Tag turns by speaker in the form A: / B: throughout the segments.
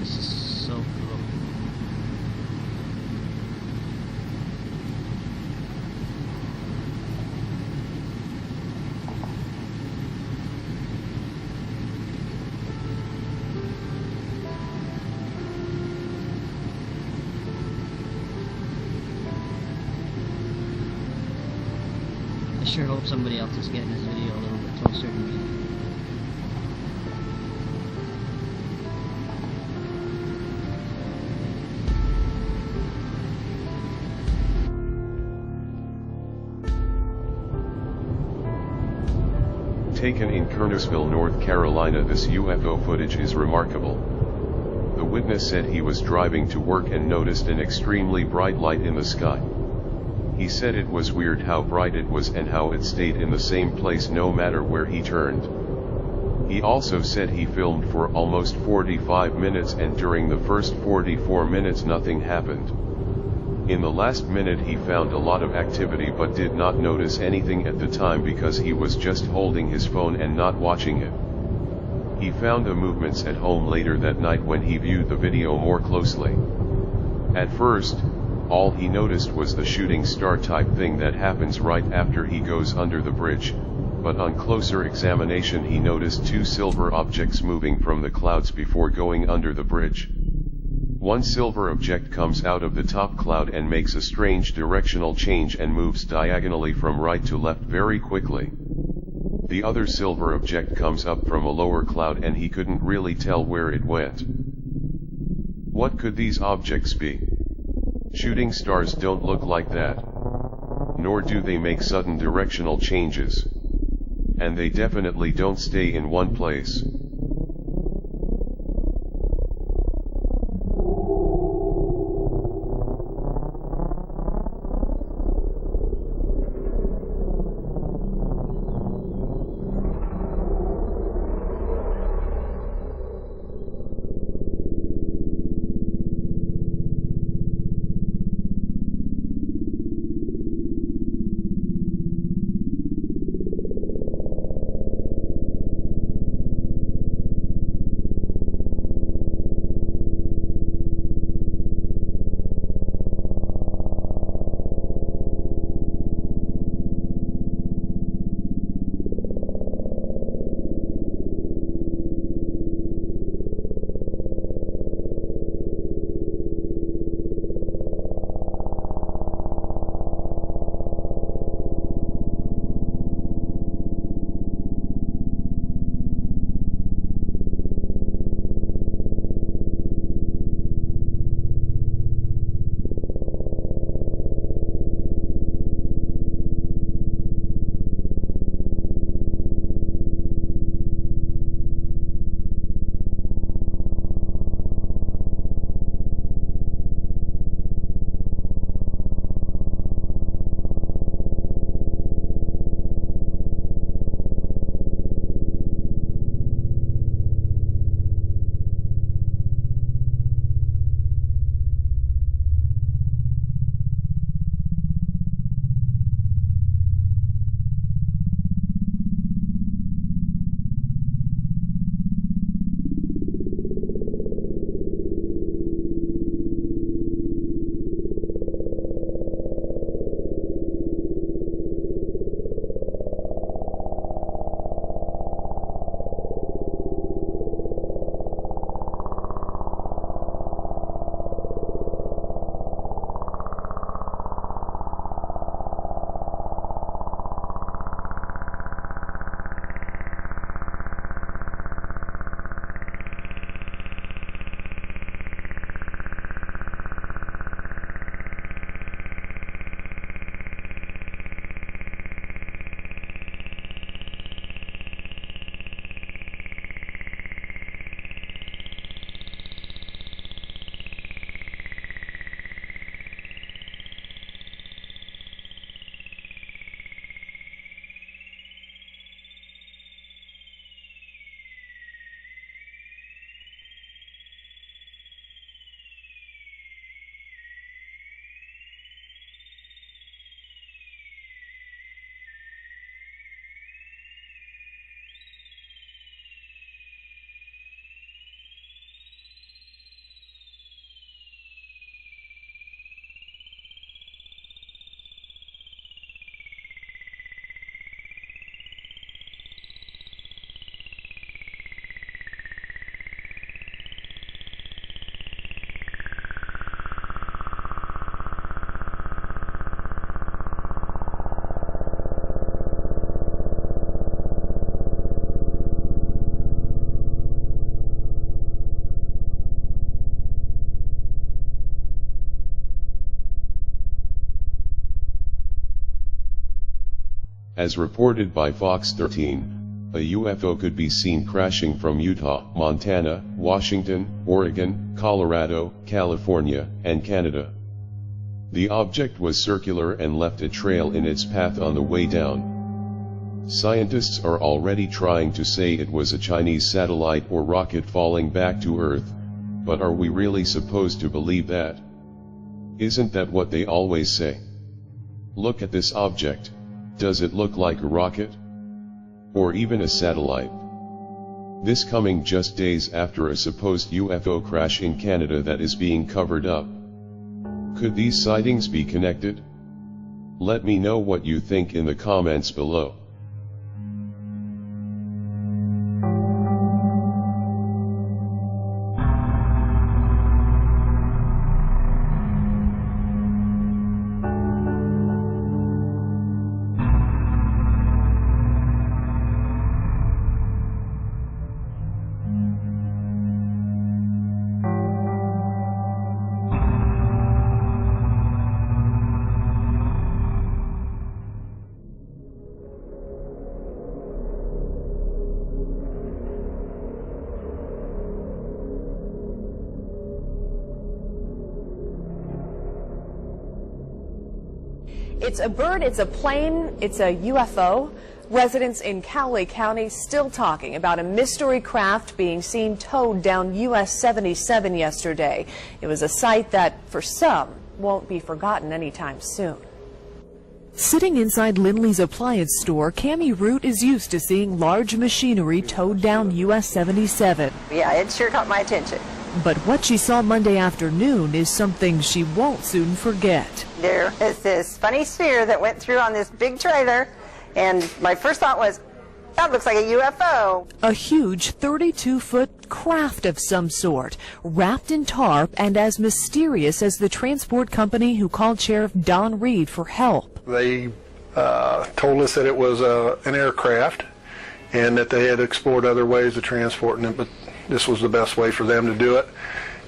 A: This is so cool. I sure hope somebody else is getting this video a little bit closer to me.
B: Taken in Kernersville, North Carolina, this UFO footage is remarkable. The witness said he was driving to work and noticed an extremely bright light in the sky. He said it was weird how bright it was and how it stayed in the same place no matter where he turned. He also said he filmed for almost 45 minutes and during the first 44 minutes nothing happened. In the last minute he found a lot of activity but did not notice anything at the time because he was just holding his phone and not watching it. He found the movements at home later that night when he viewed the video more closely. At first, all he noticed was the shooting star type thing that happens right after he goes under the bridge, but on closer examination he noticed two silver objects moving from the clouds before going under the bridge. One silver object comes out of the top cloud and makes a strange directional change and moves diagonally from right to left very quickly. The other silver object comes up from a lower cloud and he couldn't really tell where it went. What could these objects be? Shooting stars don't look like that. Nor do they make sudden directional changes. And they definitely don't stay in one place. As reported by Fox 13, a UFO could be seen crashing from Utah, Montana, Washington, Oregon, Colorado, California, and Canada. The object was circular and left a trail in its path on the way down. Scientists are already trying to say it was a Chinese satellite or rocket falling back to Earth, but are we really supposed to believe that? Isn't that what they always say? Look at this object, does it look like a rocket? Or even a satellite? This coming just days after a supposed UFO crash in Canada that is being covered up. Could these sightings be connected? Let me know what you think in the comments below.
C: It's a bird, it's a plane, it's a UFO. Residents in Cowley County still talking about a mystery craft being seen towed down US 77 yesterday. It was a sight that, for some, won't be forgotten anytime soon. Sitting inside Lindley's appliance store, Cammie Root is used to seeing large machinery towed down US 77.
D: Yeah, it sure caught my attention.
C: But what she saw Monday afternoon is something she won't soon forget.
D: There is this funny sphere that went through on this big trailer, and my first thought was, that looks like a UFO.
C: A huge 32-foot craft of some sort, wrapped in tarp and as mysterious as the transport company who called Sheriff Don Reed for help.
E: They told us that it was an aircraft and that they had explored other ways of transporting it, but this was the best way for them to do it.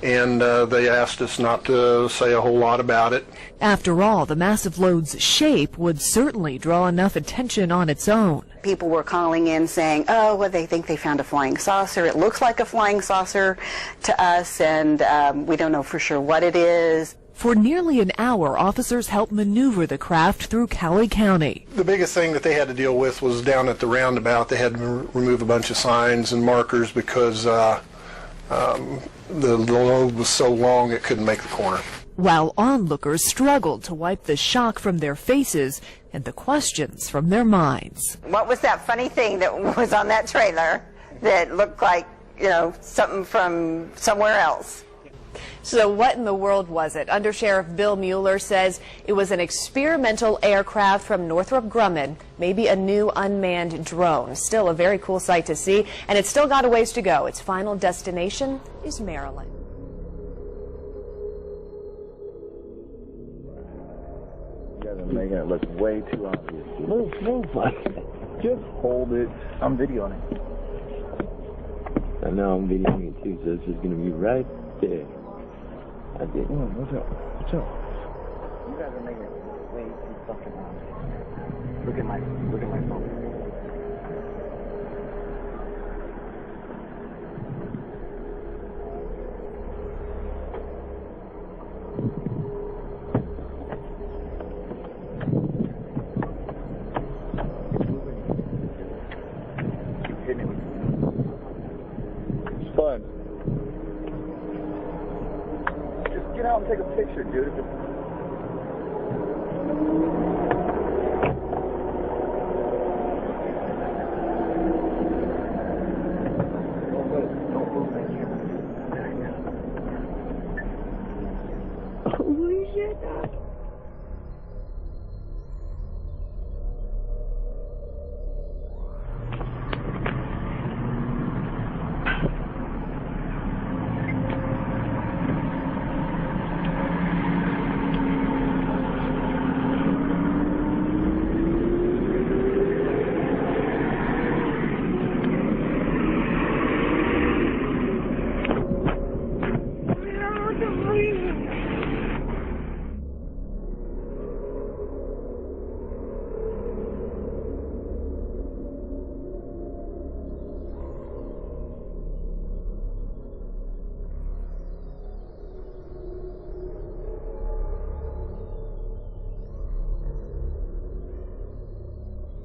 E: And they asked us not to say a whole lot about it.
C: After all, the massive load's shape would certainly draw enough attention on its own.
D: People were calling in saying, oh, well, they think they found a flying saucer. It looks like a flying saucer to us, and we don't know for sure what it is.
C: For nearly an hour, officers helped maneuver the craft through Cowley County.
E: The biggest thing that they had to deal with was down at the roundabout. They had to remove a bunch of signs and markers because the load was so long it couldn't make the corner.
C: While onlookers struggled to wipe the shock from their faces and the questions from their minds.
D: What was that funny thing that was on that trailer that looked like, you know, something from somewhere else?
C: So what in the world was it? Under Sheriff Bill Mueller says it was an experimental aircraft from Northrop Grumman, maybe a new unmanned drone. Still a very cool sight to see, and it's still got a ways to go. Its final destination is Maryland.
F: You guys are making it look way too obvious. Move, just hold it. I'm videoing it. I know I'm videoing it too, so it's just gonna be right there. I did. What's up? What's up? You guys are making it way too fucking obvious. Look at my phone. It's fun. Just get out and take a picture, dude. Holy shit.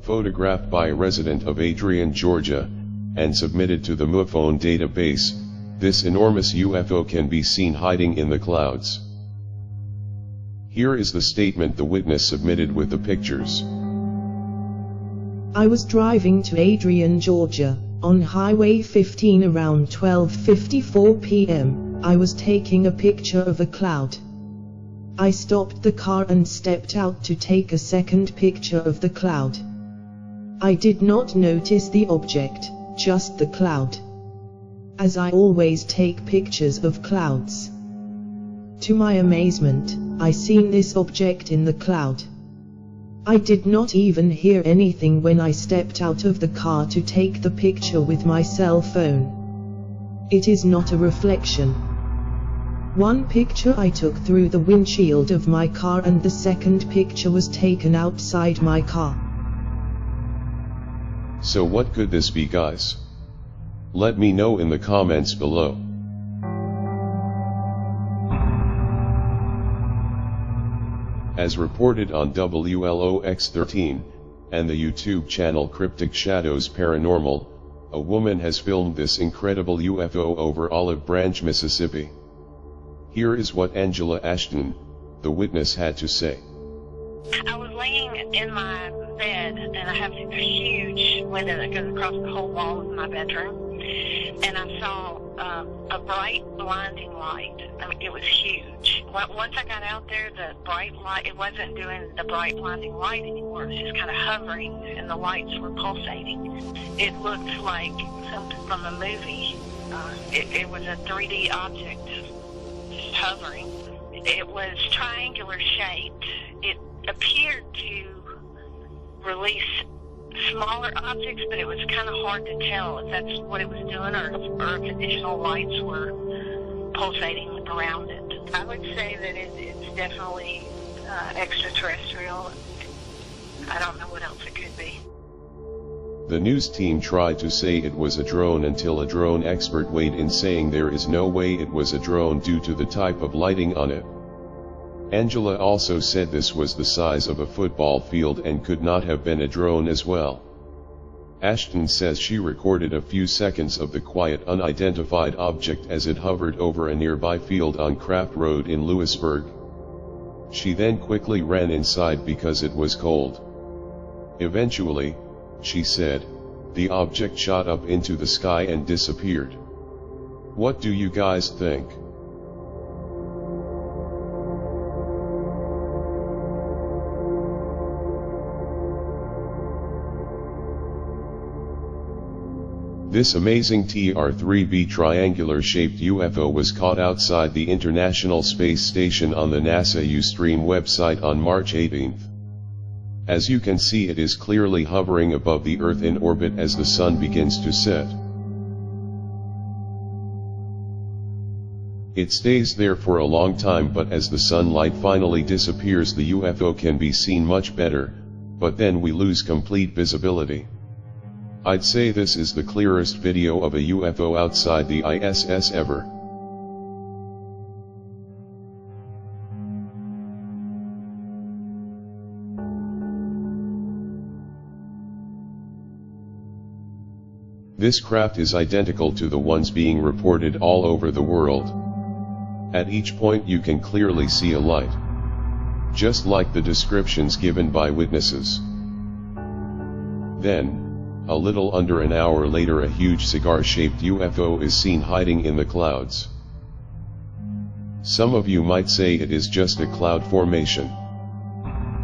B: Photographed by a resident of Adrian, Georgia, and submitted to the MUFON database, this enormous UFO can be seen hiding in the clouds. Here is the statement the witness submitted with the pictures.
G: I was driving to Adrian, Georgia, on Highway 15 around 12:54 p.m. I was taking a picture of a cloud. I stopped the car and stepped out to take a second picture of the cloud. I did not notice the object, just the cloud. As I always take pictures of clouds. To my amazement, I seen this object in the cloud. I did not even hear anything when I stepped out of the car to take the picture with my cell phone. It is not a reflection. One picture I took through the windshield of my car and the second picture was taken outside my car.
B: So what could this be, guys? Let me know in the comments below. As reported on WLOX13, and the YouTube channel Cryptic Shadows Paranormal, a woman has filmed this incredible UFO over Olive Branch, Mississippi. Here is what Angela Ashton, the witness, had to say.
H: I was laying in my bed, and I have a huge window that goes across the whole wall of my bedroom, and I saw a bright, blinding light. I mean, it was huge. Once I got out there, the bright light, it wasn't doing the bright, blinding light anymore. It was just kind of hovering, and the lights were pulsating. It looked like something from a movie. It was a 3D object, just hovering. It was triangular shaped. It appeared to release smaller objects, but it was kind of hard to tell if that's what it was doing or if additional lights were pulsating around it. I would say that it's definitely extraterrestrial. I don't know what else it could be.
B: The news team tried to say it was a drone until a drone expert weighed in, saying there is no way it was a drone due to the type of lighting on it. Angela also said this was the size of a football field and could not have been a drone as well. Ashton says she recorded a few seconds of the quiet unidentified object as it hovered over a nearby field on Craft Road in Lewisburg. She then quickly ran inside because it was cold. Eventually, she said, the object shot up into the sky and disappeared. What do you guys think? This amazing TR-3B triangular-shaped UFO was caught outside the International Space Station on the NASA Ustream website on March 18. As you can see, it is clearly hovering above the Earth in orbit as the sun begins to set. It stays there for a long time, but as the sunlight finally disappears, the UFO can be seen much better, but then we lose complete visibility. I'd say this is the clearest video of a UFO outside the ISS ever. This craft is identical to the ones being reported all over the world. At each point you can clearly see a light, just like the descriptions given by witnesses. Then, a little under an hour later, a huge cigar-shaped UFO is seen hiding in the clouds. Some of you might say it is just a cloud formation.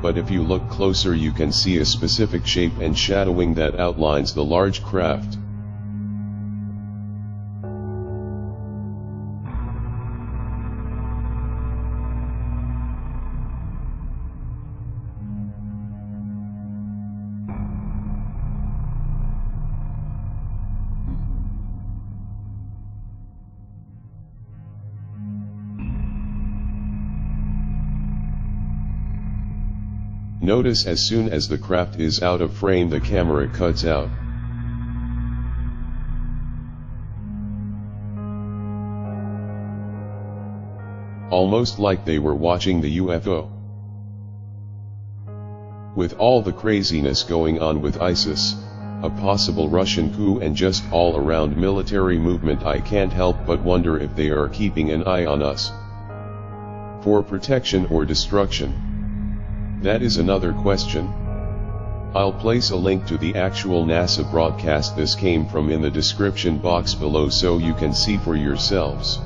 B: But if you look closer, you can see a specific shape and shadowing that outlines the large craft. Notice as soon as the craft is out of frame, the camera cuts out. Almost like they were watching the UFO. With all the craziness going on with ISIS, a possible Russian coup and just all around military movement, I can't help but wonder if they are keeping an eye on us. For protection or destruction? That is another question. I'll place a link to the actual NASA broadcast this came from in the description box below so you can see for yourselves.